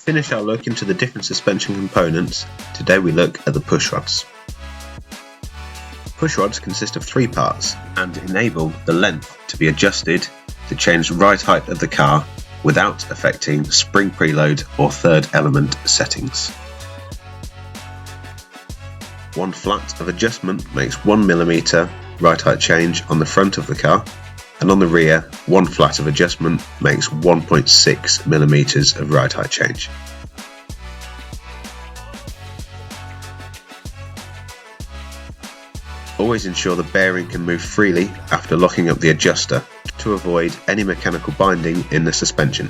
finish our look into the different suspension components, today we look at the push rods. Push rods consist of 3 parts and enable the length to be adjusted to change the ride height of the car without affecting spring preload or third element settings. One flat of adjustment makes 1mm ride height change on the front of the car, and on the rear, one flat of adjustment makes 1.6mm of ride height change. Always ensure the bearing can move freely after locking up the adjuster to avoid any mechanical binding in the suspension.